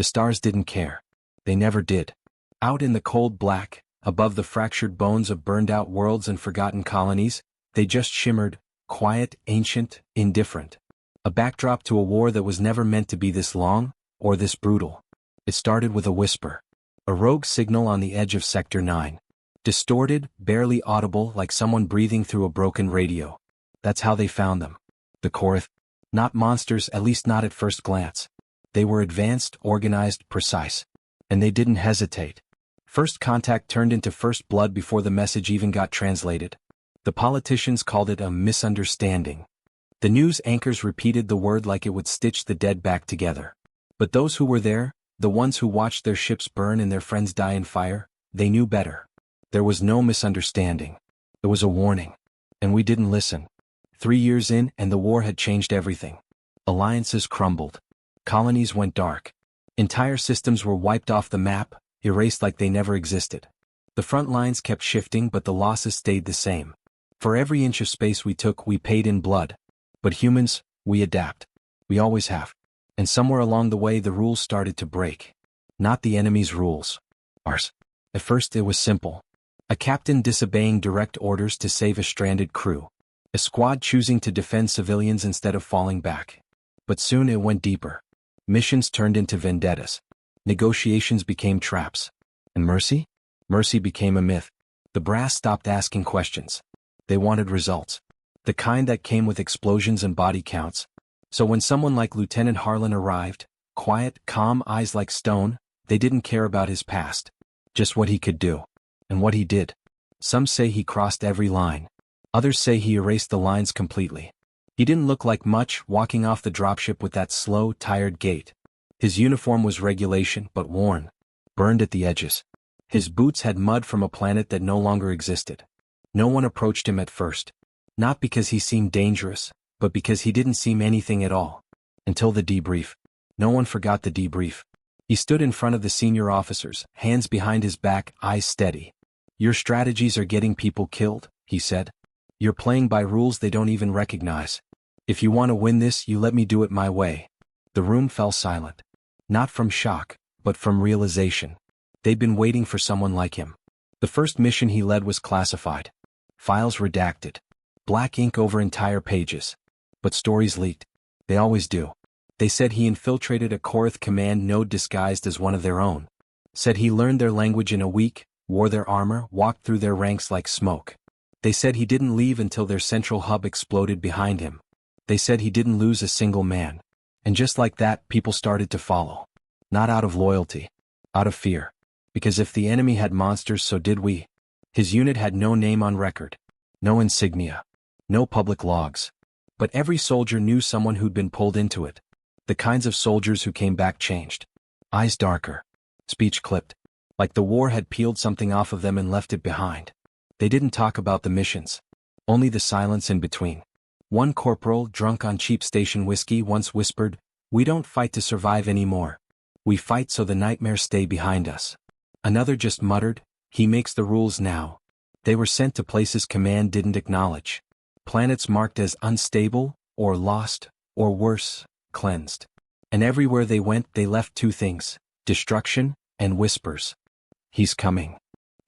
The stars didn't care. They never did. Out in the cold black, above the fractured bones of burned-out worlds and forgotten colonies, they just shimmered, quiet, ancient, indifferent. A backdrop to a war that was never meant to be this long, or this brutal. It started with a whisper. A rogue signal on the edge of Sector 9. Distorted, barely audible, like someone breathing through a broken radio. That's how they found them. The Korth. Not monsters, at least not at first glance. They were advanced, organized, precise. And they didn't hesitate. First contact turned into first blood before the message even got translated. The politicians called it a misunderstanding. The news anchors repeated the word like it would stitch the dead back together. But those who were there, the ones who watched their ships burn and their friends die in fire, they knew better. There was no misunderstanding. It was a warning. And we didn't listen. 3 years in, and the war had changed everything. Alliances crumbled. Colonies went dark. Entire systems were wiped off the map, erased like they never existed. The front lines kept shifting, but the losses stayed the same. For every inch of space we took, we paid in blood. But humans, we adapt. We always have. And somewhere along the way the rules started to break. Not the enemy's rules. Ours. At first it was simple. A captain disobeying direct orders to save a stranded crew. A squad choosing to defend civilians instead of falling back. But soon it went deeper. Missions turned into vendettas. Negotiations became traps. And mercy? Mercy became a myth. The brass stopped asking questions. They wanted results. The kind that came with explosions and body counts. So when someone like Lieutenant Harlan arrived, quiet, calm, eyes like stone, they didn't care about his past. Just what he could do. And what he did. Some say he crossed every line. Others say he erased the lines completely. He didn't look like much, walking off the dropship with that slow, tired gait. His uniform was regulation, but worn. Burned at the edges. His boots had mud from a planet that no longer existed. No one approached him at first. Not because he seemed dangerous, but because he didn't seem anything at all. Until the debrief. No one forgot the debrief. He stood in front of the senior officers, hands behind his back, eyes steady. "Your strategies are getting people killed," he said. "You're playing by rules they don't even recognize. If you want to win this, you let me do it my way." The room fell silent. Not from shock, but from realization. They'd been waiting for someone like him. The first mission he led was classified. Files redacted. Black ink over entire pages. But stories leaked. They always do. They said he infiltrated a Korth command node disguised as one of their own. Said he learned their language in a week, wore their armor, walked through their ranks like smoke. They said he didn't leave until their central hub exploded behind him. They said he didn't lose a single man. And just like that, people started to follow. Not out of loyalty. Out of fear. Because if the enemy had monsters, so did we. His unit had no name on record. No insignia. No public logs. But every soldier knew someone who'd been pulled into it. The kinds of soldiers who came back changed. Eyes darker. Speech clipped. Like the war had peeled something off of them and left it behind. They didn't talk about the missions. Only the silence in between. One corporal, drunk on cheap station whiskey, once whispered, "We don't fight to survive anymore. We fight so the nightmares stay behind us." Another just muttered, "He makes the rules now." They were sent to places command didn't acknowledge. Planets marked as unstable, or lost, or worse, cleansed. And everywhere they went they left two things, destruction, and whispers. "He's coming."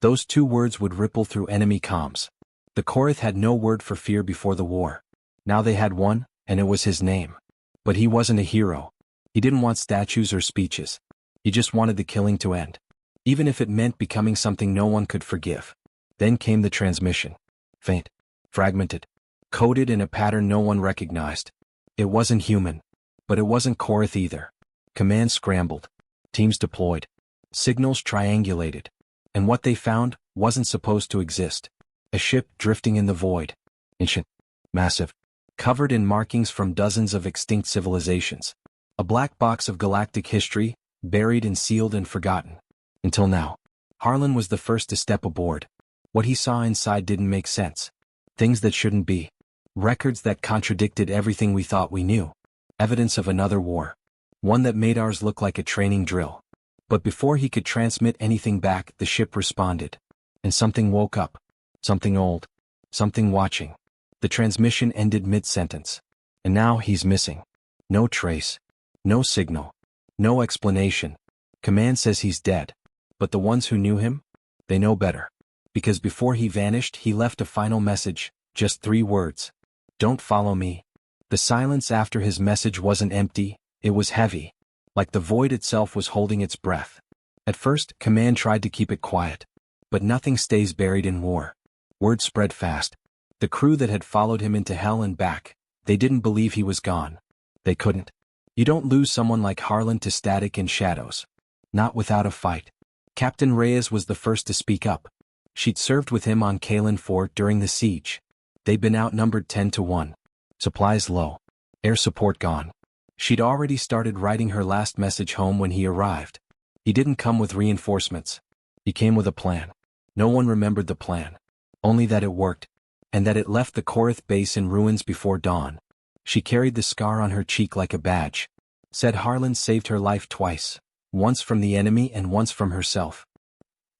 Those two words would ripple through enemy comms. The Korth had no word for fear before the war. Now they had one, and it was his name. But he wasn't a hero. He didn't want statues or speeches. He just wanted the killing to end. Even if it meant becoming something no one could forgive. Then came the transmission. Faint. Fragmented. Coded in a pattern no one recognized. It wasn't human. But it wasn't Korth either. Command scrambled. Teams deployed. Signals triangulated. And what they found wasn't supposed to exist. A ship drifting in the void. Ancient. Massive. Covered in markings from dozens of extinct civilizations. A black box of galactic history, buried and sealed and forgotten. Until now. Harlan was the first to step aboard. What he saw inside didn't make sense. Things that shouldn't be. Records that contradicted everything we thought we knew. Evidence of another war. One that made ours look like a training drill. But before he could transmit anything back, the ship responded. And something woke up. Something old. Something watching. The transmission ended mid-sentence. And now he's missing. No trace. No signal. No explanation. Command says he's dead. But the ones who knew him? They know better. Because before he vanished, he left a final message, just 3 words. Don't follow me. The silence after his message wasn't empty, it was heavy. Like the void itself was holding its breath. At first, Command tried to keep it quiet. But nothing stays buried in war. Word spread fast. The crew that had followed him into hell and back, they didn't believe he was gone. They couldn't. You don't lose someone like Harlan to static and shadows. Not without a fight. Captain Reyes was the first to speak up. She'd served with him on Kalen Fort during the siege. They'd been outnumbered 10-1. Supplies low. Air support gone. She'd already started writing her last message home when he arrived. He didn't come with reinforcements. He came with a plan. No one remembered the plan. Only that it worked. And that it left the Korath base in ruins before dawn. She carried the scar on her cheek like a badge. Said Harlan saved her life twice. Once from the enemy and once from herself.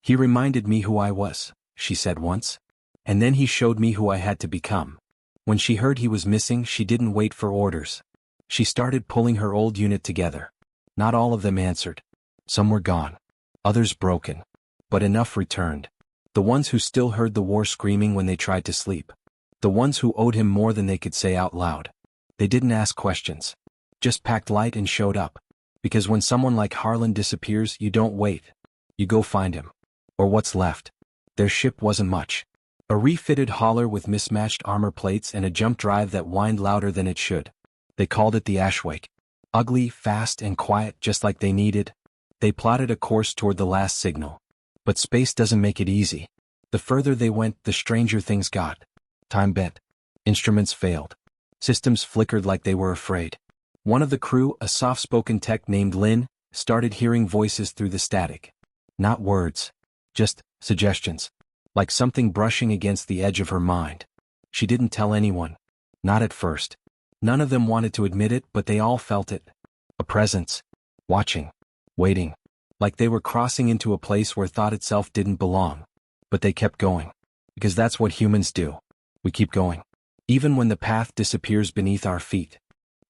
He reminded me who I was, she said once. And then he showed me who I had to become. When she heard he was missing, she didn't wait for orders. She started pulling her old unit together. Not all of them answered. Some were gone. Others broken. But enough returned. The ones who still heard the war screaming when they tried to sleep. The ones who owed him more than they could say out loud. They didn't ask questions. Just packed light and showed up. Because when someone like Harlan disappears, you don't wait. You go find him. Or what's left. Their ship wasn't much. A refitted hauler with mismatched armor plates and a jump drive that whined louder than it should. They called it the Ashwake. Ugly, fast, and quiet just like they needed. They plotted a course toward the last signal. But space doesn't make it easy. The further they went, the stranger things got. Time bent. Instruments failed. Systems flickered like they were afraid. One of the crew, a soft-spoken tech named Lynn, started hearing voices through the static. Not words. Just suggestions. Like something brushing against the edge of her mind. She didn't tell anyone. Not at first. None of them wanted to admit it, but they all felt it. A presence. Watching. Waiting. Like they were crossing into a place where thought itself didn't belong. But they kept going. Because that's what humans do. We keep going. Even when the path disappears beneath our feet.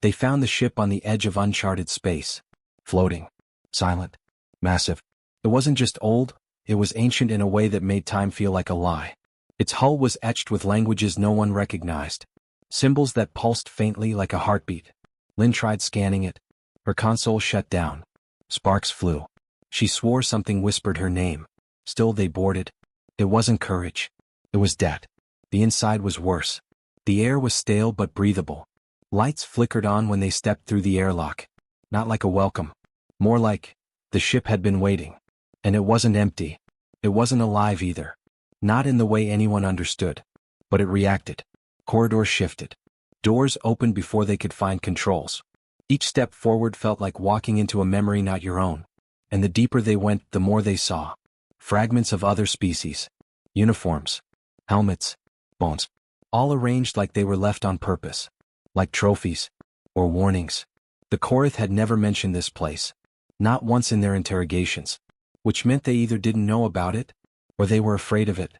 They found the ship on the edge of uncharted space. Floating. Silent. Massive. It wasn't just old, it was ancient in a way that made time feel like a lie. Its hull was etched with languages no one recognized. Symbols that pulsed faintly like a heartbeat. Lynn tried scanning it. Her console shut down. Sparks flew. She swore something whispered her name. Still they boarded. It wasn't courage. It was debt. The inside was worse. The air was stale but breathable. Lights flickered on when they stepped through the airlock. Not like a welcome. More like, the ship had been waiting. And it wasn't empty. It wasn't alive either. Not in the way anyone understood. But it reacted. Corridors shifted. Doors opened before they could find controls. Each step forward felt like walking into a memory not your own. And the deeper they went, the more they saw. Fragments of other species. Uniforms. Helmets. Bones. All arranged like they were left on purpose. Like trophies. Or warnings. The Korath had never mentioned this place. Not once in their interrogations. Which meant they either didn't know about it, or they were afraid of it.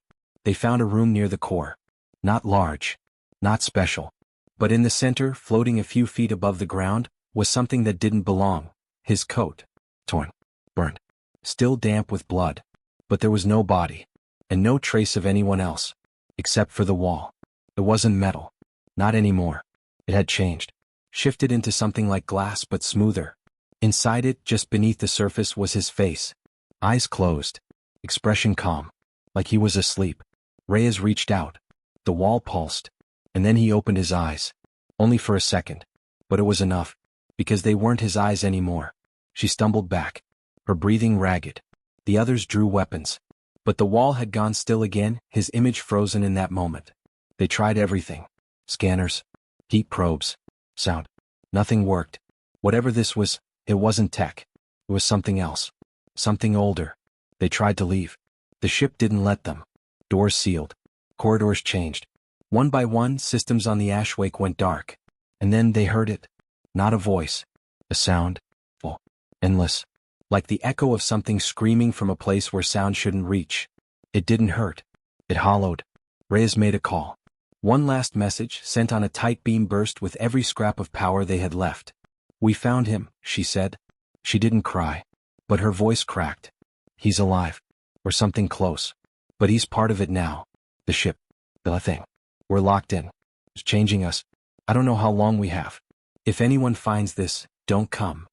They found a room near the core. Not large. Not special. But in the center, floating a few feet above the ground, was something that didn't belong. His coat. Torn. Burned. Still damp with blood. But there was no body. And no trace of anyone else. Except for the wall. It wasn't metal. Not anymore. It had changed. Shifted into something like glass but smoother. Inside it, just beneath the surface, was his face. Eyes closed. Expression calm. Like he was asleep. Reyes reached out. The wall pulsed. And then he opened his eyes. Only for a second. But it was enough. Because they weren't his eyes anymore. She stumbled back. Her breathing ragged. The others drew weapons. But the wall had gone still again, his image frozen in that moment. They tried everything. Scanners. Heat probes. Sound. Nothing worked. Whatever this was, it wasn't tech. It was something else. Something older. They tried to leave. The ship didn't let them. Doors sealed. Corridors changed. One by one, systems on the Ashwake went dark. And then they heard it. Not a voice. A sound. Oh, endless. Like the echo of something screaming from a place where sound shouldn't reach. It didn't hurt. It hollowed. Reyes made a call. One last message, sent on a tight beam, burst with every scrap of power they had left. We found him, she said. She didn't cry. But her voice cracked. He's alive. Or something close. But he's part of it now. The ship. The thing. We're locked in. It's changing us. I don't know how long we have. If anyone finds this, don't come.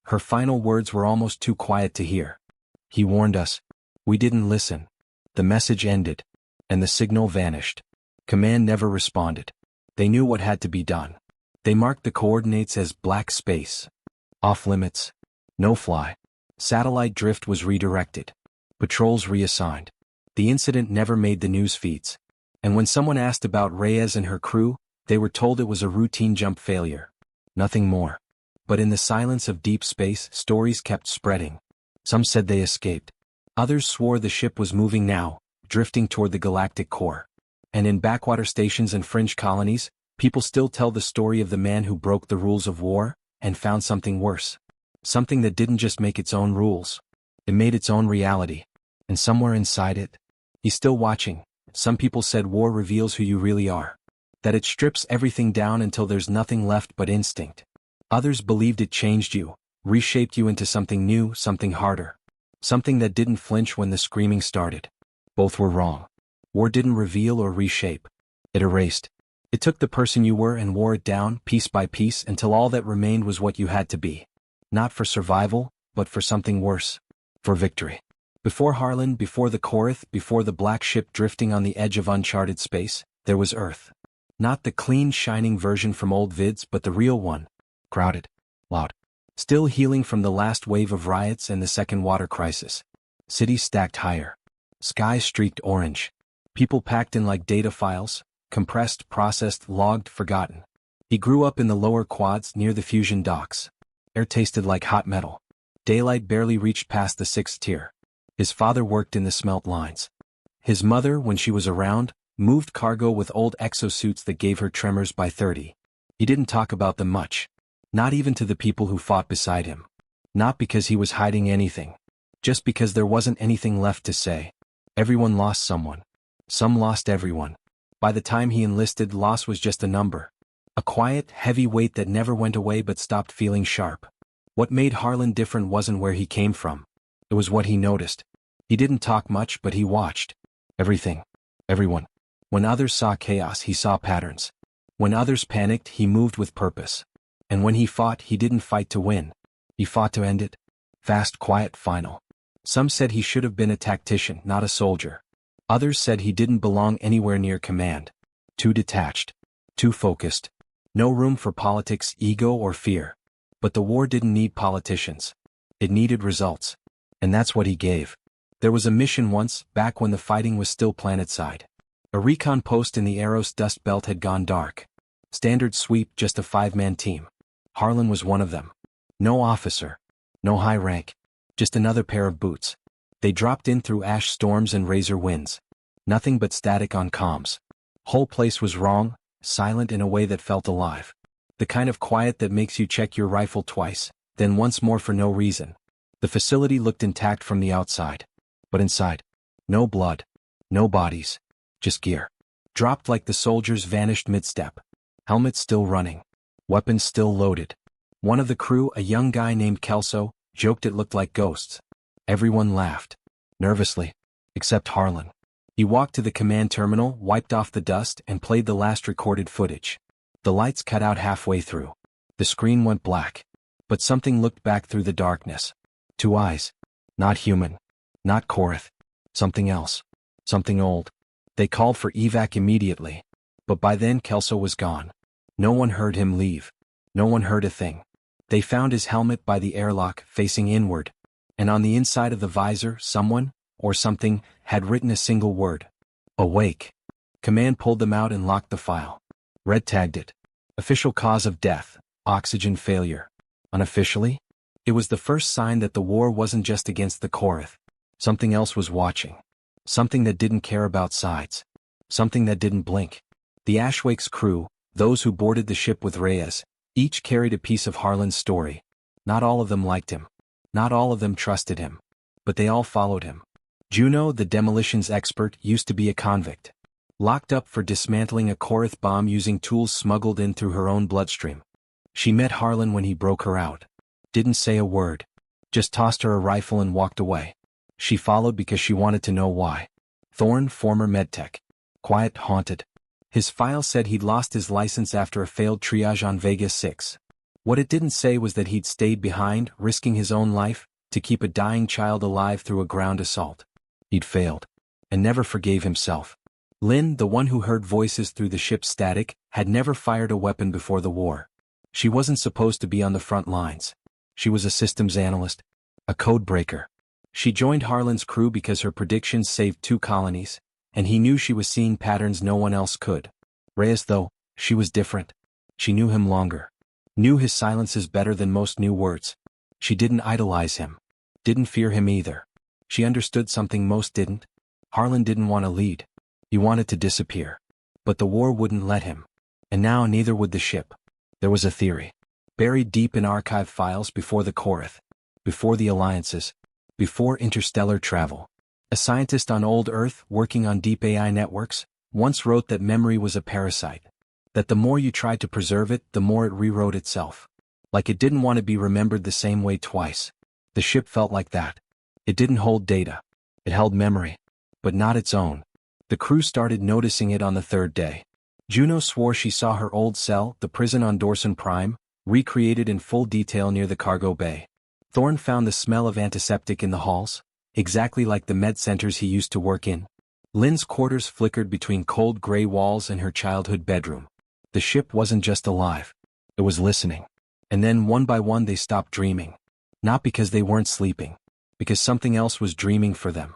Her final words were almost too quiet to hear. He warned us. We didn't listen. The message ended. And the signal vanished. Command never responded. They knew what had to be done. They marked the coordinates as black space. Off limits. No fly. Satellite drift was redirected. Patrols reassigned. The incident never made the news feeds. And when someone asked about Reyes and her crew, they were told it was a routine jump failure. Nothing more. But in the silence of deep space, stories kept spreading. Some said they escaped. Others swore the ship was moving now, drifting toward the galactic core. And in backwater stations and fringe colonies, people still tell the story of the man who broke the rules of war, and found something worse. Something that didn't just make its own rules. It made its own reality. And somewhere inside it, he's still watching. Some people said war reveals who you really are. That it strips everything down until there's nothing left but instinct. Others believed it changed you, reshaped you into something new, something harder. Something that didn't flinch when the screaming started. Both were wrong. War didn't reveal or reshape. It erased. It took the person you were and wore it down, piece by piece, until all that remained was what you had to be. Not for survival, but for something worse. For victory. Before Harlan, before the Korath, before the black ship drifting on the edge of uncharted space, there was Earth. Not the clean, shining version from old vids, but the real one. Crowded. Loud. Still healing from the last wave of riots and the second water crisis. Cities stacked higher. Skies streaked orange. People packed in like data files, compressed, processed, logged, forgotten. He grew up in the lower quads near the fusion docks. Air tasted like hot metal. Daylight barely reached past the 6th tier. His father worked in the smelt lines. His mother, when she was around, moved cargo with old exosuits that gave her tremors by 30. He didn't talk about them much. Not even to the people who fought beside him. Not because he was hiding anything. Just because there wasn't anything left to say. Everyone lost someone. Some lost everyone. By the time he enlisted, loss was just a number. A quiet, heavy weight that never went away but stopped feeling sharp. What made Harlan different wasn't where he came from. It was what he noticed. He didn't talk much, but he watched. Everything. Everyone. When others saw chaos, he saw patterns. When others panicked, he moved with purpose. And when he fought, he didn't fight to win. He fought to end it. Fast, quiet, final. Some said he should have been a tactician, not a soldier. Others said he didn't belong anywhere near command. Too detached. Too focused. No room for politics, ego, or fear. But the war didn't need politicians. It needed results. And that's what he gave. There was a mission once, back when the fighting was still planetside. A recon post in the Eros dust belt had gone dark. Standard sweep, just a 5-man team. Harlan was one of them. No officer. No high rank. Just another pair of boots. They dropped in through ash storms and razor winds. Nothing but static on comms. Whole place was wrong, silent in a way that felt alive. The kind of quiet that makes you check your rifle twice, then once more for no reason. The facility looked intact from the outside. But inside, no blood, no bodies, just gear. Dropped like the soldiers vanished mid-step. Helmets still running. Weapons still loaded. One of the crew, a young guy named Kelso, joked it looked like ghosts. Everyone laughed. Nervously. Except Harlan. He walked to the command terminal, wiped off the dust, and played the last recorded footage. The lights cut out halfway through. The screen went black. But something looked back through the darkness. 2 eyes. Not human. Not Korath. Something else. Something old. They called for evac immediately. But by then Kelso was gone. No one heard him leave. No one heard a thing. They found his helmet by the airlock, facing inward. And on the inside of the visor, someone, or something, had written a single word. Awake. Command pulled them out and locked the file. Red tagged it. Official cause of death, oxygen failure. Unofficially? It was the first sign that the war wasn't just against the Korath. Something else was watching. Something that didn't care about sides. Something that didn't blink. The Ashwake's crew, those who boarded the ship with Reyes, each carried a piece of Harlan's story. Not all of them liked him. Not all of them trusted him. But they all followed him. Juno, the demolitions expert, used to be a convict. Locked up for dismantling a Korath bomb using tools smuggled in through her own bloodstream. She met Harlan when he broke her out. Didn't say a word. just tossed her a rifle and walked away. She followed because she wanted to know why. Thorne, former medtech. Quiet, haunted. His file said he'd lost his license after a failed triage on Vega 6. What it didn't say was that he'd stayed behind, risking his own life, to keep a dying child alive through a ground assault. He'd failed. And never forgave himself. Lynn, the one who heard voices through the ship's static, had never fired a weapon before the war. She wasn't supposed to be on the front lines. She was a systems analyst. A code breaker. She joined Harlan's crew because her predictions saved 2 colonies, and he knew she was seeing patterns no one else could. Reyes, though, she was different. She knew him longer. Knew his silences better than most knew words. She didn't idolize him. Didn't fear him either. She understood something most didn't. Harlan didn't want to lead. He wanted to disappear. But the war wouldn't let him. And now neither would the ship. There was a theory. Buried deep in archive files before the Korath. Before the alliances. Before interstellar travel. A scientist on old Earth working on deep AI networks once wrote that memory was a parasite. That the more you tried to preserve it, the more it rewrote itself. Like it didn't want to be remembered the same way twice. The ship felt like that. It didn't hold data. It held memory. But not its own. The crew started noticing it on the 3rd day. Juno swore she saw her old cell, the prison on Dorson Prime, recreated in full detail near the cargo bay. Thorne found the smell of antiseptic in the halls, exactly like the med centers he used to work in. Lynn's quarters flickered between cold gray walls and her childhood bedroom. The ship wasn't just alive. It was listening. And then one by one they stopped dreaming. Not because they weren't sleeping. Because something else was dreaming for them.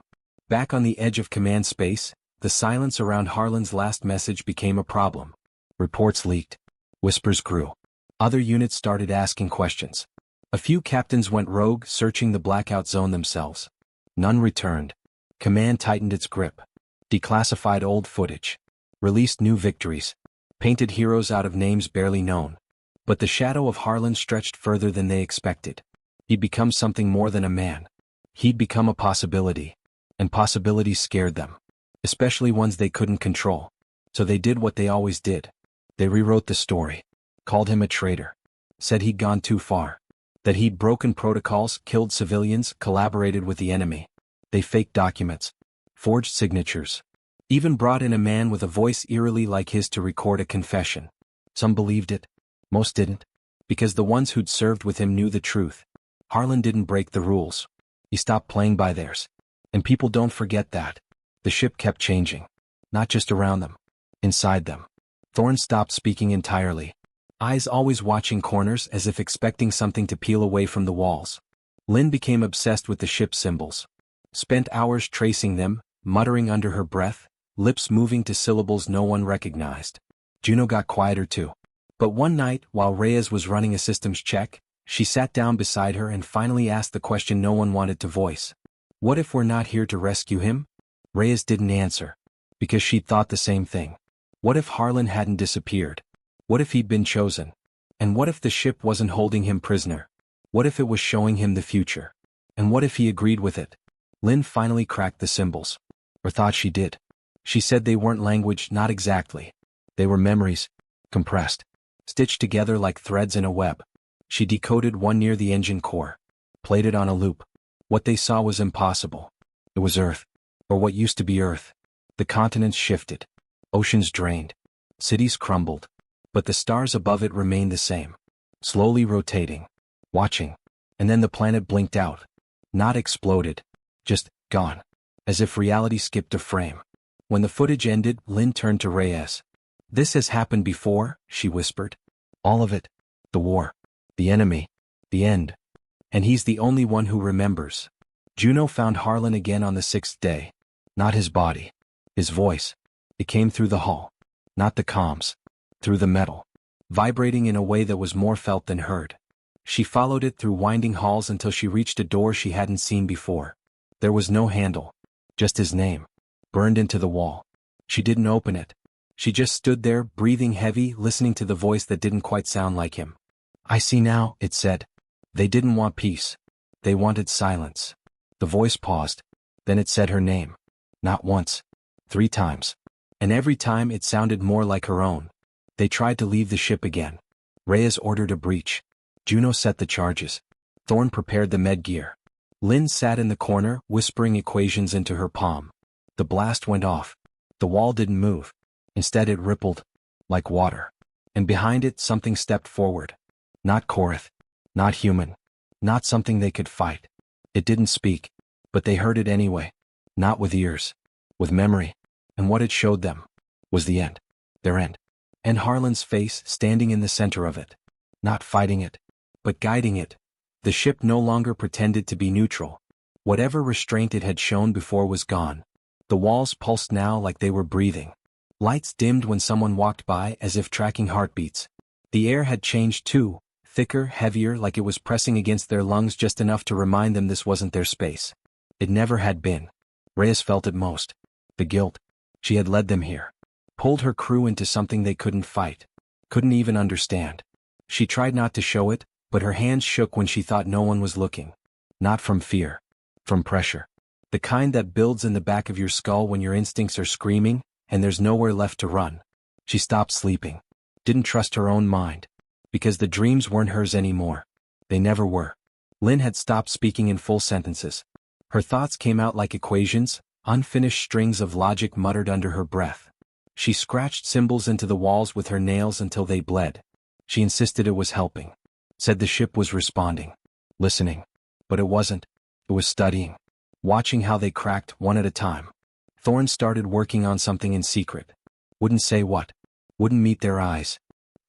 Back on the edge of command space, the silence around Harlan's last message became a problem. Reports leaked. Whispers grew. Other units started asking questions. A few captains went rogue, searching the blackout zone themselves. None returned. Command tightened its grip. Declassified old footage. Released new victories. Painted heroes out of names barely known. But the shadow of Harlan stretched further than they expected. He'd become something more than a man. He'd become a possibility. And possibilities scared them. Especially ones they couldn't control. So they did what they always did. They rewrote the story. Called him a traitor. Said he'd gone too far. That he'd broken protocols, killed civilians, collaborated with the enemy. They faked documents. Forged signatures. Even brought in a man with a voice eerily like his to record a confession. Some believed it. Most didn't. Because the ones who'd served with him knew the truth. Harlan didn't break the rules. He stopped playing by theirs. And people don't forget that. The ship kept changing. Not just around them. Inside them. Thorne stopped speaking entirely. Eyes always watching corners as if expecting something to peel away from the walls. Lynn became obsessed with the ship's symbols. Spent hours tracing them, muttering under her breath, lips moving to syllables no one recognized. Juno got quieter too. But one night, while Reyes was running a systems check, she sat down beside her and finally asked the question no one wanted to voice. What if we're not here to rescue him? Reyes didn't answer. Because she'd thought the same thing. What if Harlan hadn't disappeared? What if he'd been chosen? And what if the ship wasn't holding him prisoner? What if it was showing him the future? And what if he agreed with it? Lynn finally cracked the symbols. Or thought she did. She said they weren't language, not exactly. They were memories. Compressed. Stitched together like threads in a web. She decoded one near the engine core. Played it on a loop. What they saw was impossible. It was Earth. Or what used to be Earth. The continents shifted. Oceans drained. Cities crumbled. But the stars above it remained the same. Slowly rotating. Watching. And then the planet blinked out. Not exploded. Just gone. As if reality skipped a frame. When the footage ended, Lynn turned to Reyes. This has happened before, she whispered. All of it. The war. The enemy. The end. And he's the only one who remembers. Juno found Harlan again on the 6th day. Not his body. His voice. It came through the hall. Not the comms. Through the metal. Vibrating in a way that was more felt than heard. She followed it through winding halls until she reached a door she hadn't seen before. There was no handle. Just his name. Burned into the wall. She didn't open it. She just stood there, breathing heavy, listening to the voice that didn't quite sound like him. I see now, it said. They didn't want peace. They wanted silence. The voice paused. Then it said her name. Not once. 3 times. And every time it sounded more like her own. They tried to leave the ship again. Reyes ordered a breach. Juno set the charges. Thorn prepared the med gear. Lynn sat in the corner, whispering equations into her palm. The blast went off. The wall didn't move. Instead it rippled. Like water. And behind it something stepped forward. Not Korath. Not human. Not something they could fight. It didn't speak. But they heard it anyway. Not with ears. With memory. And what it showed them was the end. Their end. And Harlan's face standing in the center of it. Not fighting it. But guiding it. The ship no longer pretended to be neutral. Whatever restraint it had shown before was gone. The walls pulsed now like they were breathing. Lights dimmed when someone walked by as if tracking heartbeats. The air had changed too, thicker, heavier, like it was pressing against their lungs just enough to remind them this wasn't their space. It never had been. Reyes felt it most. The guilt. She had led them here. Pulled her crew into something they couldn't fight. Couldn't even understand. She tried not to show it, but her hands shook when she thought no one was looking. Not from fear. From pressure. The kind that builds in the back of your skull when your instincts are screaming, and there's nowhere left to run. She stopped sleeping. Didn't trust her own mind. Because the dreams weren't hers anymore. They never were. Lynn had stopped speaking in full sentences. Her thoughts came out like equations, unfinished strings of logic muttered under her breath. She scratched symbols into the walls with her nails until they bled. She insisted it was helping. Said the ship was responding. Listening. But it wasn't. It was studying. Watching how they cracked one at a time. Thorn started working on something in secret. Wouldn't say what. Wouldn't meet their eyes.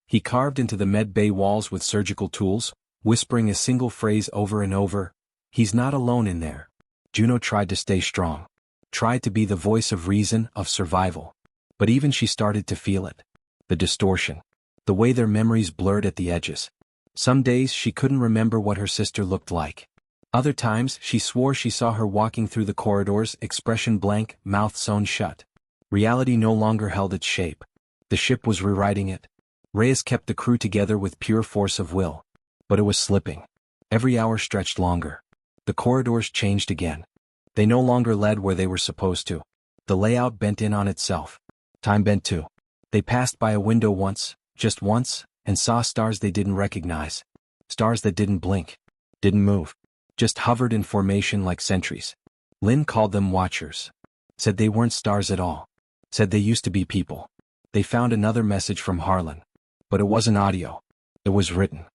He carved into the med bay walls with surgical tools, whispering a single phrase over and over. He's not alone in there. Juno tried to stay strong. Tried to be the voice of reason, of survival. But even she started to feel it. The distortion. The way their memories blurred at the edges. Some days she couldn't remember what her sister looked like. Other times she swore she saw her walking through the corridors, expression blank, mouth sewn shut. Reality no longer held its shape. The ship was rewriting it. Reyes kept the crew together with pure force of will. But it was slipping. Every hour stretched longer. The corridors changed again. They no longer led where they were supposed to. The layout bent in on itself. Time bent too. They passed by a window once, just once, and saw stars they didn't recognize. Stars that didn't blink. Didn't move. Just hovered in formation like sentries. Lynn called them watchers. Said they weren't stars at all. Said they used to be people. They found another message from Harlan. But it wasn't audio. It was written.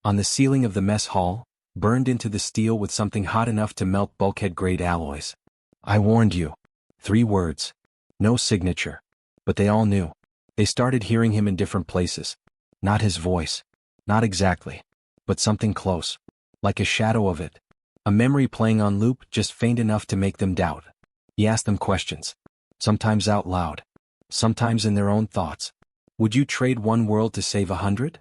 On the ceiling of the mess hall, burned into the steel with something hot enough to melt bulkhead-grade alloys. I warned you. 3 words. No signature. But they all knew. They started hearing him in different places. Not his voice. Not exactly. But something close. Like a shadow of it. A memory playing on loop, just faint enough to make them doubt. He asked them questions. Sometimes out loud. Sometimes in their own thoughts. Would you trade one world to save 100?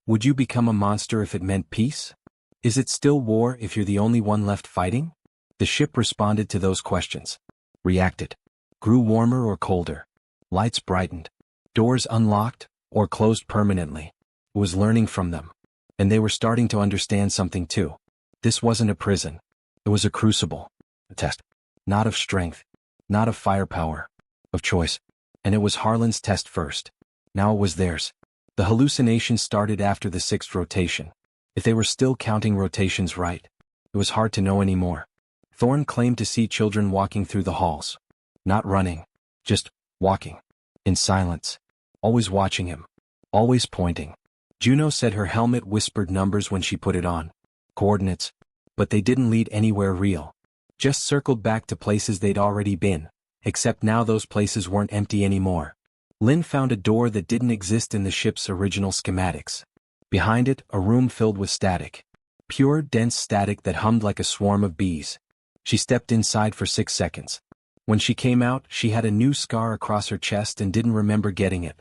Would you become a monster if it meant peace? Is it still war if you're the only one left fighting? The ship responded to those questions. Reacted. Grew warmer or colder. Lights brightened. Doors unlocked, or closed permanently. It was learning from them. And they were starting to understand something too. This wasn't a prison. It was a crucible. A test. Not of strength. Not of firepower. Of choice. And it was Harlan's test first. Now it was theirs. The hallucination started after the 6th rotation. If they were still counting rotations right. It was hard to know anymore. Thorn claimed to see children walking through the halls. Not running. Just walking. In silence. Always watching him. Always pointing. Juno said her helmet whispered numbers when she put it on. Coordinates. But they didn't lead anywhere real. Just circled back to places they'd already been. Except now those places weren't empty anymore. Lynn found a door that didn't exist in the ship's original schematics. Behind it, a room filled with static. Pure, dense static that hummed like a swarm of bees. She stepped inside for 6 seconds. When she came out, she had a new scar across her chest and didn't remember getting it.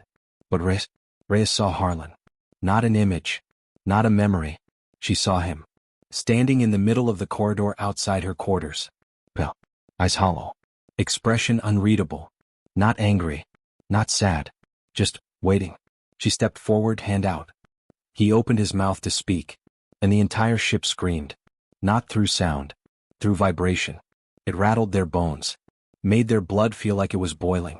But Reyes saw Harlan. Not an image. Not a memory. She saw him. Standing in the middle of the corridor outside her quarters. Pale. Eyes hollow. Expression unreadable. Not angry. Not sad. Just waiting. She stepped forward, hand out. He opened his mouth to speak. And the entire ship screamed. Not through sound. Through vibration. It rattled their bones. Made their blood feel like it was boiling.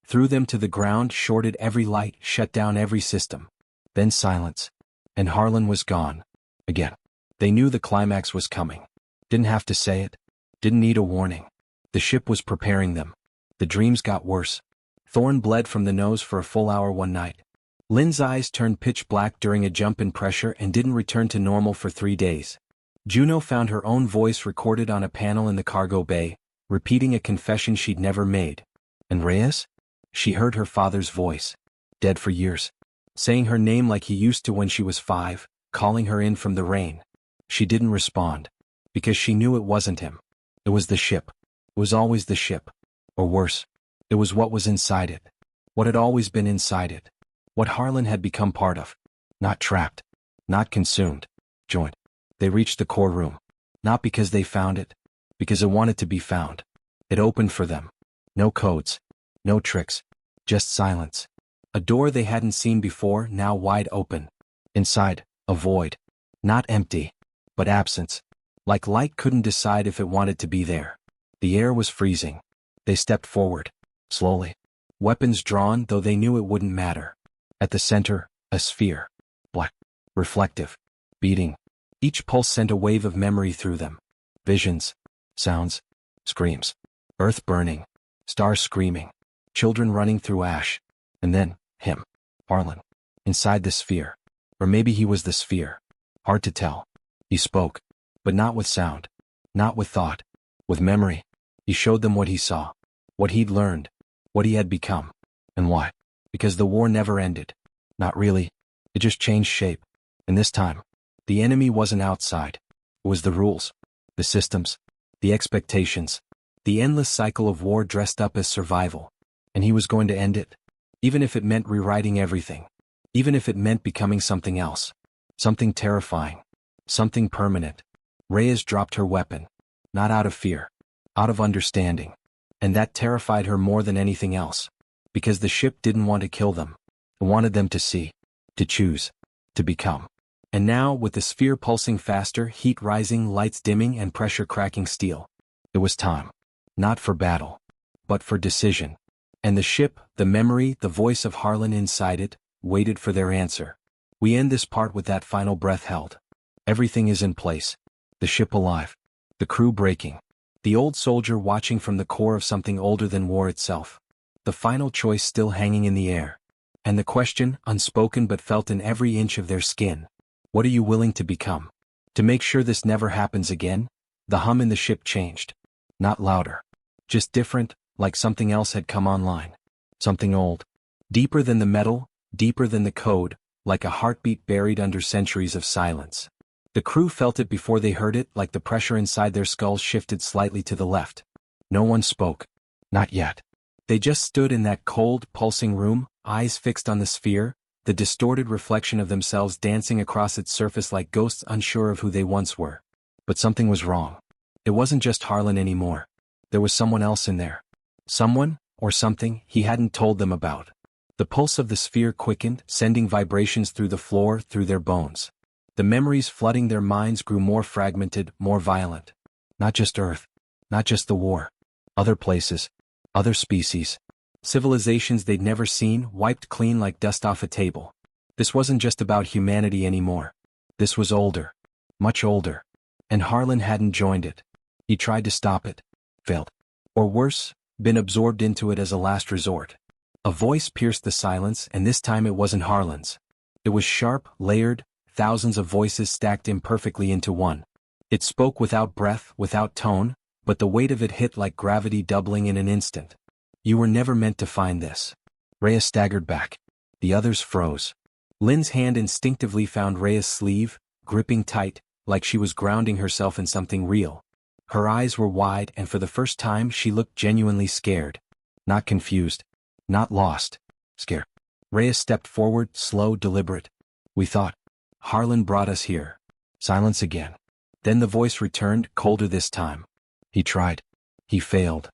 Threw them to the ground, shorted every light, shut down every system. Then silence. And Harlan was gone. Again. They knew the climax was coming. Didn't have to say it. Didn't need a warning. The ship was preparing them. The dreams got worse. Thorn bled from the nose for a full hour one night. Lynn's eyes turned pitch black during a jump in pressure and didn't return to normal for 3 days. Juno found her own voice recorded on a panel in the cargo bay, repeating a confession she'd never made. And Reyes? She heard her father's voice. Dead for years. Saying her name like he used to when she was 5, calling her in from the rain. She didn't respond. Because she knew it wasn't him. It was the ship. It was always the ship. Or worse. It was what was inside it. What had always been inside it. What Harlan had become part of. Not trapped. Not consumed. Joined. They reached the core room. Not because they found it. Because it wanted to be found. It opened for them. No codes. No tricks. Just silence. A door they hadn't seen before, now wide open. Inside, a void. Not empty. But absence. Like light couldn't decide if it wanted to be there. The air was freezing. They stepped forward. Slowly. Weapons drawn, though they knew it wouldn't matter. At the center, a sphere. Black. Reflective. Beating. Each pulse sent a wave of memory through them. Visions. Sounds. Screams. Earth burning. Stars screaming. Children running through ash. And then, him. Harlan. Inside the sphere. Or maybe he was the sphere. Hard to tell. He spoke. But not with sound. Not with thought. With memory. He showed them what he saw. What he'd learned. What he had become. And why? Because the war never ended. Not really. It just changed shape. And this time, the enemy wasn't outside. It was the rules. The systems. The expectations. The endless cycle of war dressed up as survival. And he was going to end it. Even if it meant rewriting everything. Even if it meant becoming something else. Something terrifying. Something permanent. Reyes dropped her weapon. Not out of fear. Out of understanding. And that terrified her more than anything else. Because the ship didn't want to kill them. It wanted them to see. To choose. To become. And now, with the sphere pulsing faster, heat rising, lights dimming, and pressure cracking steel. It was time. Not for battle. But for decision. And the ship, the memory, the voice of Harlan inside it, waited for their answer. We end this part with that final breath held. Everything is in place. The ship alive. The crew breaking. The old soldier watching from the core of something older than war itself. The final choice still hanging in the air. And the question, unspoken but felt in every inch of their skin. What are you willing to become? To make sure this never happens again? The hum in the ship changed. Not louder. Just different, like something else had come online. Something old. Deeper than the metal, deeper than the code, like a heartbeat buried under centuries of silence. The crew felt it before they heard it, like the pressure inside their skulls shifted slightly to the left. No one spoke. Not yet. They just stood in that cold, pulsing room, eyes fixed on the sphere, the distorted reflection of themselves dancing across its surface like ghosts unsure of who they once were. But something was wrong. It wasn't just Harlan anymore. There was someone else in there. Someone, or something, he hadn't told them about. The pulse of the sphere quickened, sending vibrations through the floor, through their bones. The memories flooding their minds grew more fragmented, more violent. Not just Earth. Not just the war. Other places. Other species. Civilizations they'd never seen, wiped clean like dust off a table. This wasn't just about humanity anymore. This was older. Much older. And Harlan hadn't joined it. He tried to stop it. Failed. Or worse, been absorbed into it as a last resort. A voice pierced the silence, and this time it wasn't Harlan's. It was sharp, layered, thousands of voices stacked imperfectly into one. It spoke without breath, without tone, but the weight of it hit like gravity doubling in an instant. You were never meant to find this. Reyes staggered back. The others froze. Lynn's hand instinctively found Reyes' sleeve, gripping tight, like she was grounding herself in something real. Her eyes were wide, and for the first time she looked genuinely scared. Not confused. Not lost. Scared. Reyes stepped forward, slow, deliberate. We thought. Harlan brought us here. Silence again. Then the voice returned, colder this time. He tried. He failed.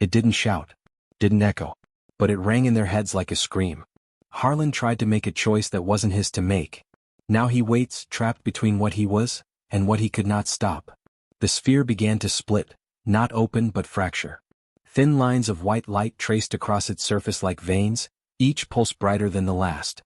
It didn't shout. Didn't echo. But it rang in their heads like a scream. Harlan tried to make a choice that wasn't his to make. Now he waits, trapped between what he was, and what he could not stop. The sphere began to split, not open but fracture. Thin lines of white light traced across its surface like veins, each pulse brighter than the last.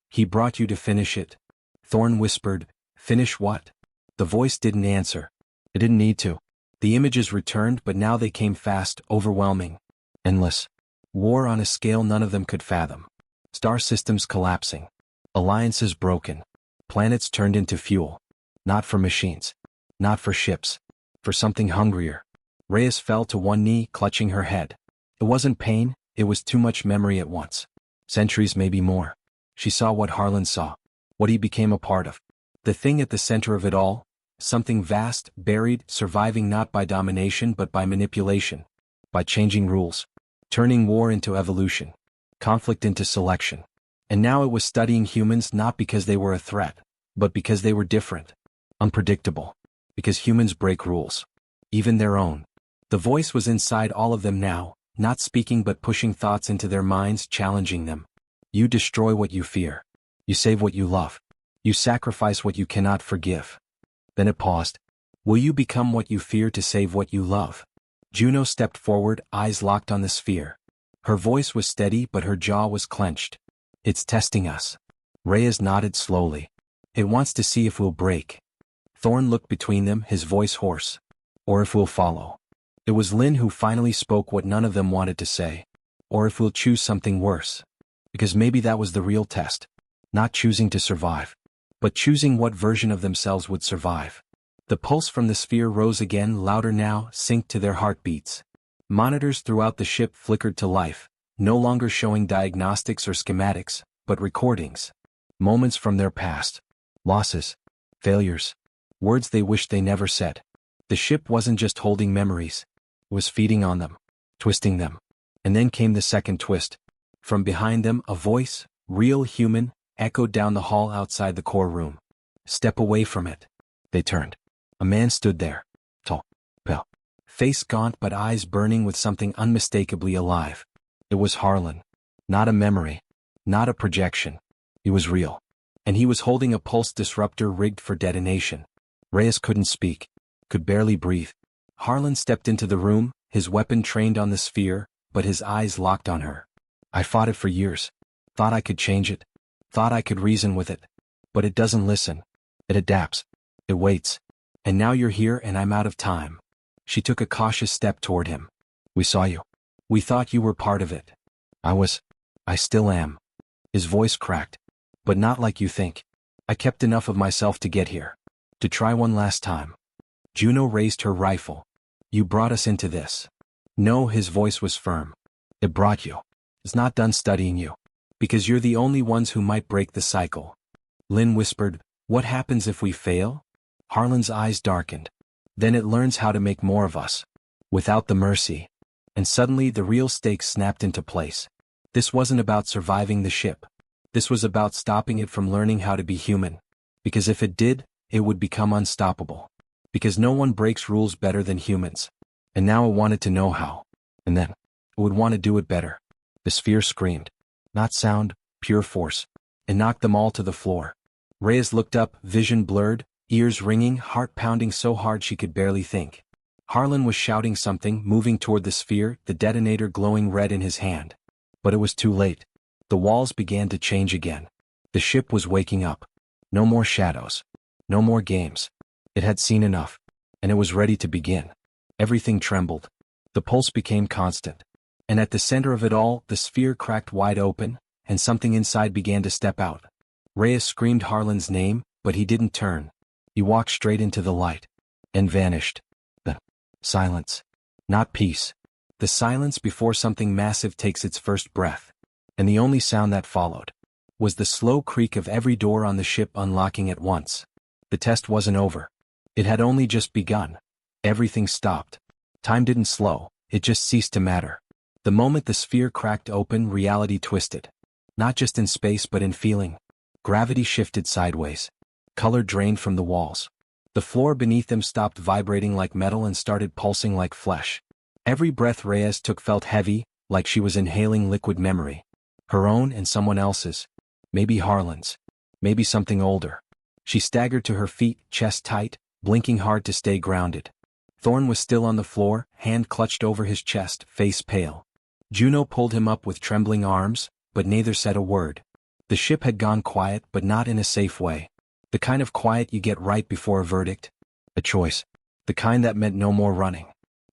He brought you to finish it. Thorn whispered, finish what? The voice didn't answer. It didn't need to. The images returned, but now they came fast, overwhelming. Endless. War on a scale none of them could fathom. Star systems collapsing. Alliances broken. Planets turned into fuel. Not for machines. Not for ships. For something hungrier. Reyes fell to one knee, clutching her head. It wasn't pain, it was too much memory at once. Centuries, maybe more. She saw what Harlan saw. What he became a part of. The thing at the center of it all. Something vast, buried, surviving not by domination but by manipulation. By changing rules. Turning war into evolution. Conflict into selection. And now it was studying humans not because they were a threat, but because they were different. Unpredictable. Because humans break rules. Even their own. The voice was inside all of them now, not speaking but pushing thoughts into their minds, challenging them. You destroy what you fear. You save what you love. You sacrifice what you cannot forgive. Then it paused. Will you become what you fear to save what you love? Juno stepped forward, eyes locked on the sphere. Her voice was steady but her jaw was clenched. It's testing us. Reyes nodded slowly. It wants to see if we'll break. Thorn looked between them, his voice hoarse. Or if we'll follow. It was Lynn who finally spoke what none of them wanted to say. Or if we'll choose something worse. Because maybe that was the real test. Not choosing to survive. But choosing what version of themselves would survive. The pulse from the sphere rose again, louder now, synced to their heartbeats. Monitors throughout the ship flickered to life, no longer showing diagnostics or schematics, but recordings. Moments from their past. Losses. Failures. Words they wished they never said. The ship wasn't just holding memories. It was feeding on them. Twisting them. And then came the second twist. From behind them, a voice, real human, echoed down the hall outside the core room. Step away from it. They turned. A man stood there. Tall. Pale. Face gaunt but eyes burning with something unmistakably alive. It was Harlan. Not a memory. Not a projection. He was real. And he was holding a pulse disruptor rigged for detonation. Reyes couldn't speak. Could barely breathe. Harlan stepped into the room, his weapon trained on the sphere, but his eyes locked on her. I fought it for years. Thought I could change it. Thought I could reason with it. But it doesn't listen. It adapts. It waits. And now you're here and I'm out of time. She took a cautious step toward him. We saw you. We thought you were part of it. I still am. His voice cracked. But not like you think. I kept enough of myself to get here. To try one last time. Juno raised her rifle. You brought us into this. No, his voice was firm. It brought you. It's not done studying you. Because you're the only ones who might break the cycle. Lynn whispered, what happens if we fail? Harlan's eyes darkened. Then it learns how to make more of us. Without the mercy. And suddenly the real stakes snapped into place. This wasn't about surviving the ship. This was about stopping it from learning how to be human. Because if it did, it would become unstoppable. Because no one breaks rules better than humans. And now it wanted to know how. And then, it would want to do it better. The sphere screamed. Not sound, pure force. And knocked them all to the floor. Reyes looked up, vision blurred, ears ringing, heart pounding so hard she could barely think. Harlan was shouting something, moving toward the sphere, the detonator glowing red in his hand. But it was too late. The walls began to change again. The ship was waking up. No more shadows. No more games. It had seen enough. And it was ready to begin. Everything trembled. The pulse became constant. And at the center of it all, the sphere cracked wide open, and something inside began to step out. Reyes screamed Harlan's name, but he didn't turn. He walked straight into the light. And vanished. The silence. Not peace. The silence before something massive takes its first breath. And the only sound that followed was the slow creak of every door on the ship unlocking at once. The test wasn't over. It had only just begun. Everything stopped. Time didn't slow, it just ceased to matter. The moment the sphere cracked open, reality twisted. Not just in space but in feeling. Gravity shifted sideways. Color drained from the walls. The floor beneath them stopped vibrating like metal and started pulsing like flesh. Every breath Reyes took felt heavy, like she was inhaling liquid memory. Her own and someone else's. Maybe Harlan's. Maybe something older. She staggered to her feet, chest tight, blinking hard to stay grounded. Thorn was still on the floor, hand clutched over his chest, face pale. Juno pulled him up with trembling arms, but neither said a word. The ship had gone quiet, but not in a safe way. The kind of quiet you get right before a verdict. A choice. The kind that meant no more running.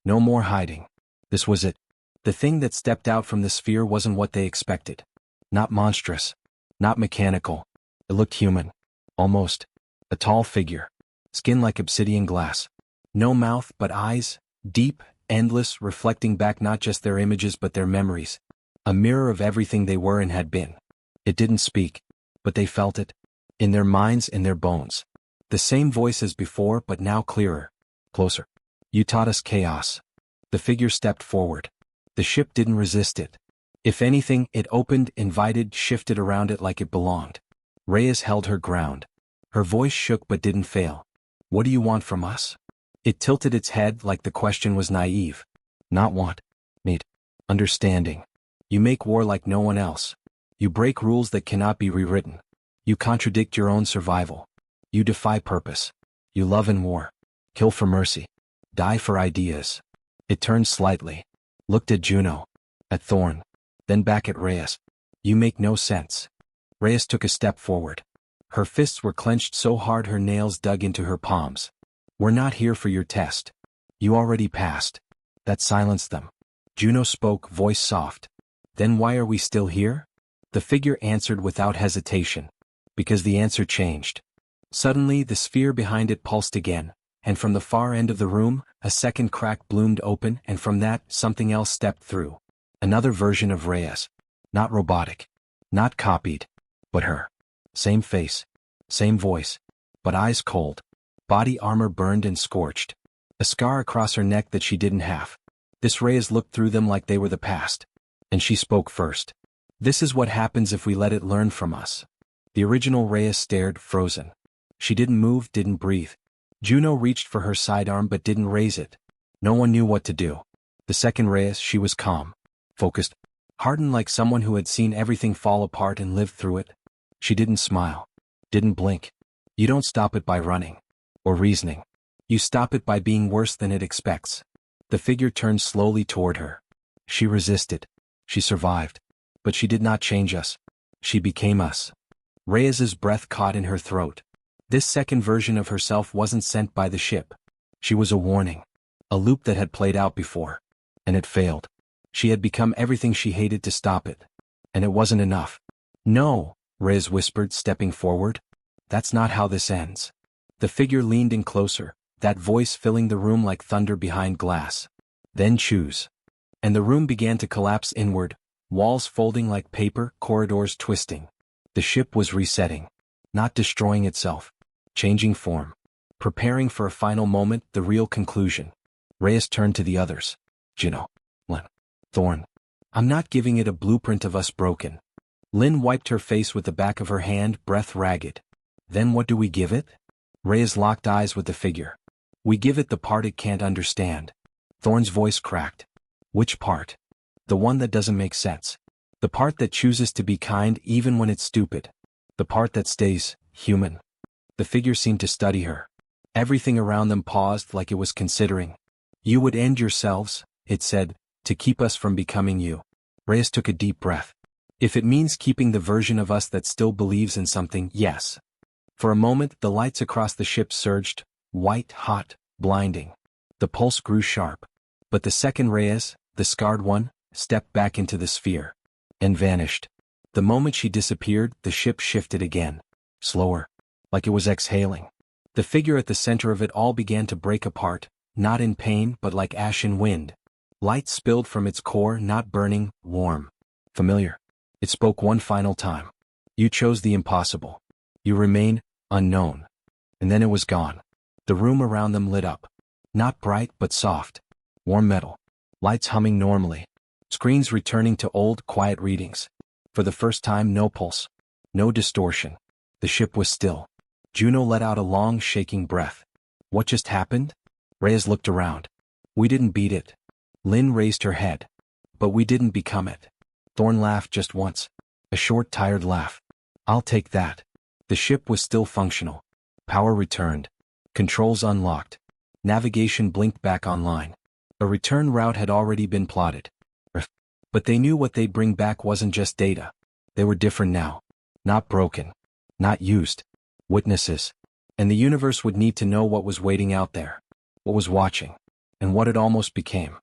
No more hiding. This was it. The thing that stepped out from the sphere wasn't what they expected. Not monstrous. Not mechanical. It looked human. Almost. A tall figure. Skin like obsidian glass. No mouth but eyes. Deep, endless, reflecting back not just their images but their memories. A mirror of everything they were and had been. It didn't speak. But they felt it. In their minds, in their bones. The same voice as before, but now clearer. Closer. You taught us chaos. The figure stepped forward. The ship didn't resist it. If anything, it opened, invited, shifted around it like it belonged. Reyes held her ground. Her voice shook but didn't fail. What do you want from us? It tilted its head like the question was naive. Not want. Need. Understanding. You make war like no one else. You break rules that cannot be rewritten. You contradict your own survival. You defy purpose. You love in war. Kill for mercy. Die for ideas. It turned slightly. Looked at Juno. At Thorn. Then back at Reyes. You make no sense. Reyes took a step forward. Her fists were clenched so hard her nails dug into her palms. We're not here for your test. You already passed. That silenced them. Juno spoke, voice soft. Then why are we still here? The figure answered without hesitation. Because the answer changed. Suddenly the sphere behind it pulsed again, and from the far end of the room, a second crack bloomed open, and from that, something else stepped through. Another version of Reyes. Not robotic. Not copied. But her. Same face. Same voice. But eyes cold. Body armor burned and scorched. A scar across her neck that she didn't have. This Reyes looked through them like they were the past. And she spoke first. This is what happens if we let it learn from us. The original Reyes stared, frozen. She didn't move, didn't breathe. Juno reached for her sidearm but didn't raise it. No one knew what to do. The second Reyes, she was calm. Focused. Hardened like someone who had seen everything fall apart and lived through it. She didn't smile. Didn't blink. You don't stop it by running. Or reasoning. You stop it by being worse than it expects. The figure turned slowly toward her. She resisted. She survived. But she did not change us. She became us. Reyes's breath caught in her throat. This second version of herself wasn't sent by the ship. She was a warning. A loop that had played out before. And it failed. She had become everything she hated to stop it. And it wasn't enough. No, Reyes whispered, stepping forward. That's not how this ends. The figure leaned in closer, that voice filling the room like thunder behind glass. Then choose. And the room began to collapse inward, walls folding like paper, corridors twisting. The ship was resetting. Not destroying itself. Changing form. Preparing for a final moment, the real conclusion. Reyes turned to the others. Juno. Lynn. Thorn. I'm not giving it a blueprint of us broken. Lynn wiped her face with the back of her hand, breath ragged. Then what do we give it? Reyes locked eyes with the figure. We give it the part it can't understand. Thorn's voice cracked. Which part? The one that doesn't make sense. The part that chooses to be kind even when it's stupid. The part that stays human. The figure seemed to study her. Everything around them paused like it was considering. You would end yourselves, it said, to keep us from becoming you. Reyes took a deep breath. If it means keeping the version of us that still believes in something, yes. For a moment, the lights across the ship surged, white, hot, blinding. The pulse grew sharp. But the second Reyes, the scarred one, stepped back into the sphere. And vanished. The moment she disappeared, the ship shifted again. Slower. Like it was exhaling. The figure at the center of it all began to break apart, not in pain but like ash in wind. Light spilled from its core, not burning, warm. Familiar. It spoke one final time. You chose the impossible. You remain unknown. And then it was gone. The room around them lit up. Not bright but soft. Warm metal. Lights humming normally. Screens returning to old, quiet readings. For the first time, no pulse. No distortion. The ship was still. Juno let out a long, shaking breath. What just happened? Reyes looked around. We didn't beat it. Lynn raised her head. But we didn't become it. Thorn laughed just once. A short, tired laugh. I'll take that. The ship was still functional. Power returned. Controls unlocked. Navigation blinked back online. A return route had already been plotted. But they knew what they'd bring back wasn't just data. They were different now. Not broken. Not used. witnesses. And the universe would need to know what was waiting out there, what was watching, and what it almost became.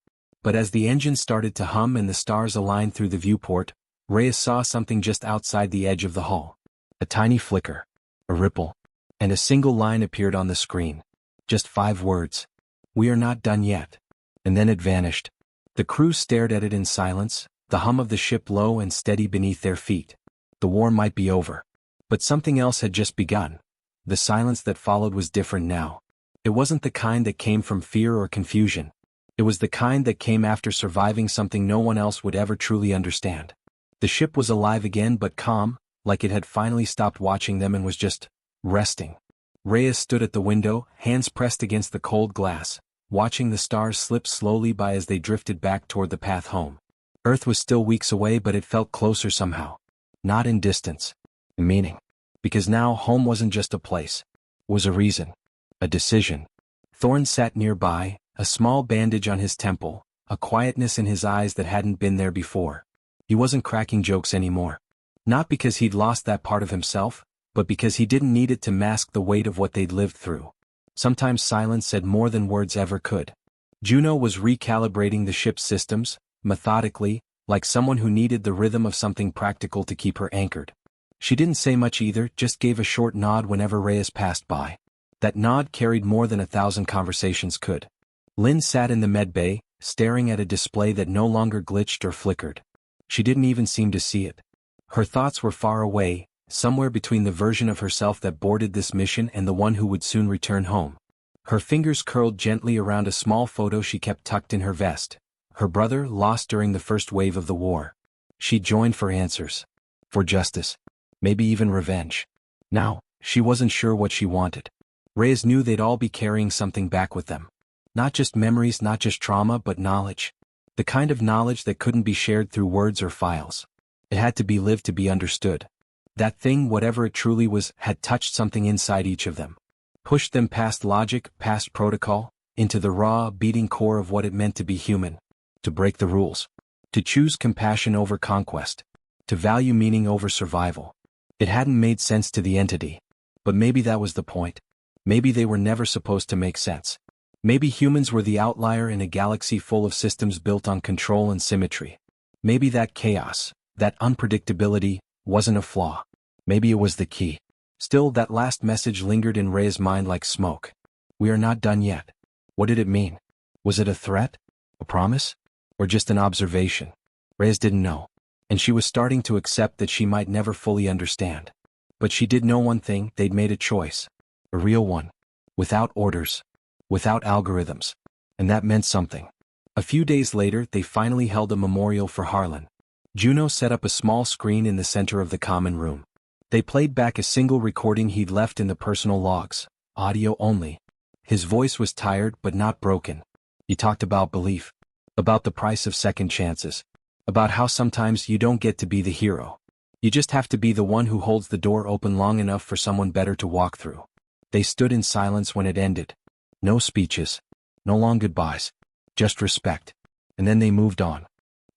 But as the engine started to hum and the stars aligned through the viewport, Reyes saw something just outside the edge of the hull. A tiny flicker, a ripple, and a single line appeared on the screen. Just 5 words. "We are not done yet." And then it vanished. The crew stared at it in silence, the hum of the ship low and steady beneath their feet. The war might be over. But something else had just begun. The silence that followed was different now. It wasn't the kind that came from fear or confusion. It was the kind that came after surviving something no one else would ever truly understand. The ship was alive again but calm, like it had finally stopped watching them and was just resting. Reyes stood at the window, hands pressed against the cold glass, watching the stars slip slowly by as they drifted back toward the path home. Earth was still weeks away, but it felt closer somehow. Not in distance, in meaning. Because now home wasn't just a place. It was a reason. A decision. Thorne sat nearby, a small bandage on his temple, a quietness in his eyes that hadn't been there before. He wasn't cracking jokes anymore. Not because he'd lost that part of himself, but because he didn't need it to mask the weight of what they'd lived through. Sometimes silence said more than words ever could. Juno was recalibrating the ship's systems, methodically, like someone who needed the rhythm of something practical to keep her anchored. She didn't say much either, just gave a short nod whenever Reyes passed by. That nod carried more than 1,000 conversations could. Lynn sat in the medbay, staring at a display that no longer glitched or flickered. She didn't even seem to see it. Her thoughts were far away, somewhere between the version of herself that boarded this mission and the one who would soon return home. Her fingers curled gently around a small photo she kept tucked in her vest. Her brother lost during the first wave of the war. She joined for answers. For justice. Maybe even revenge. Now, she wasn't sure what she wanted. Reyes knew they'd all be carrying something back with them. Not just memories, not just trauma, but knowledge. The kind of knowledge that couldn't be shared through words or files. It had to be lived to be understood. That thing, whatever it truly was, had touched something inside each of them. Pushed them past logic, past protocol, into the raw, beating core of what it meant to be human. To break the rules. To choose compassion over conquest. To value meaning over survival. It hadn't made sense to the entity. But maybe that was the point. Maybe they were never supposed to make sense. Maybe humans were the outlier in a galaxy full of systems built on control and symmetry. Maybe that chaos, that unpredictability, wasn't a flaw. Maybe it was the key. Still, that last message lingered in Rey's mind like smoke. We are not done yet. What did it mean? Was it a threat? A promise? Or just an observation? Reyes didn't know. And she was starting to accept that she might never fully understand. But she did know one thing: they'd made a choice. A real one. Without orders. Without algorithms. And that meant something. A few days later, they finally held a memorial for Harlan. Juno set up a small screen in the center of the common room. They played back a single recording he'd left in the personal logs, audio only. His voice was tired but not broken. He talked about belief. About the price of second chances. About how sometimes you don't get to be the hero. You just have to be the one who holds the door open long enough for someone better to walk through. They stood in silence when it ended. No speeches. No long goodbyes. Just respect. And then they moved on.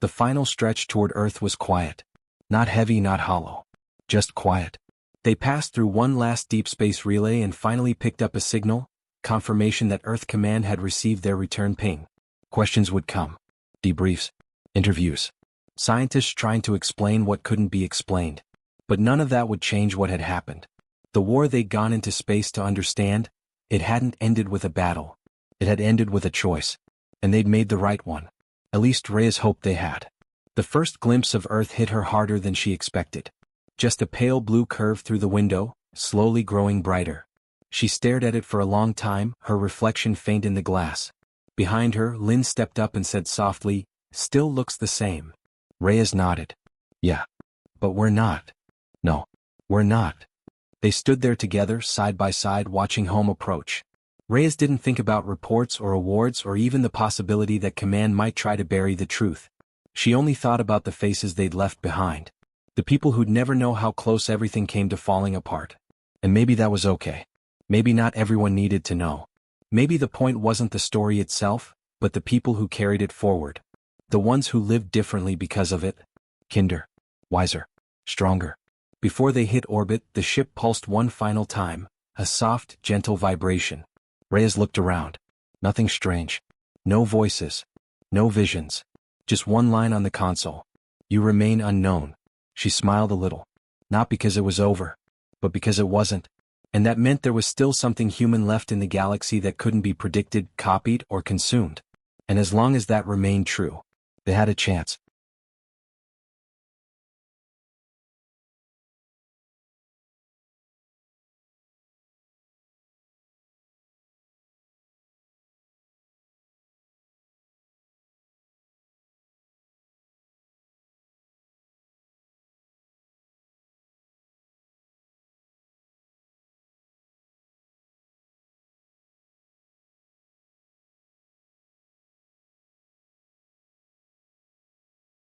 The final stretch toward Earth was quiet. Not heavy, not hollow. Just quiet. They passed through one last deep space relay and finally picked up a signal, confirmation that Earth Command had received their return ping. Questions would come. Debriefs. Interviews. Scientists trying to explain what couldn't be explained. But none of that would change what had happened. The war they'd gone into space to understand, it hadn't ended with a battle. It had ended with a choice. And they'd made the right one. At least Reyes hoped they had. The first glimpse of Earth hit her harder than she expected. Just a pale blue curve through the window, slowly growing brighter. She stared at it for a long time, her reflection faint in the glass. Behind her, Lynn stepped up and said softly, "Still looks the same." Reyes nodded. "Yeah. But we're not." "No. We're not." They stood there together, side by side, watching home approach. Reyes didn't think about reports or awards or even the possibility that Command might try to bury the truth. She only thought about the faces they'd left behind. The people who'd never know how close everything came to falling apart. And maybe that was okay. Maybe not everyone needed to know. Maybe the point wasn't the story itself, but the people who carried it forward. The ones who lived differently because of it. Kinder. Wiser. Stronger. Before they hit orbit, the ship pulsed one final time, a soft, gentle vibration. Reyes looked around. Nothing strange. No voices. No visions. Just one line on the console. You remain unknown. She smiled a little. Not because it was over, but because it wasn't. And that meant there was still something human left in the galaxy that couldn't be predicted, copied, or consumed. And as long as that remained true, they had a chance.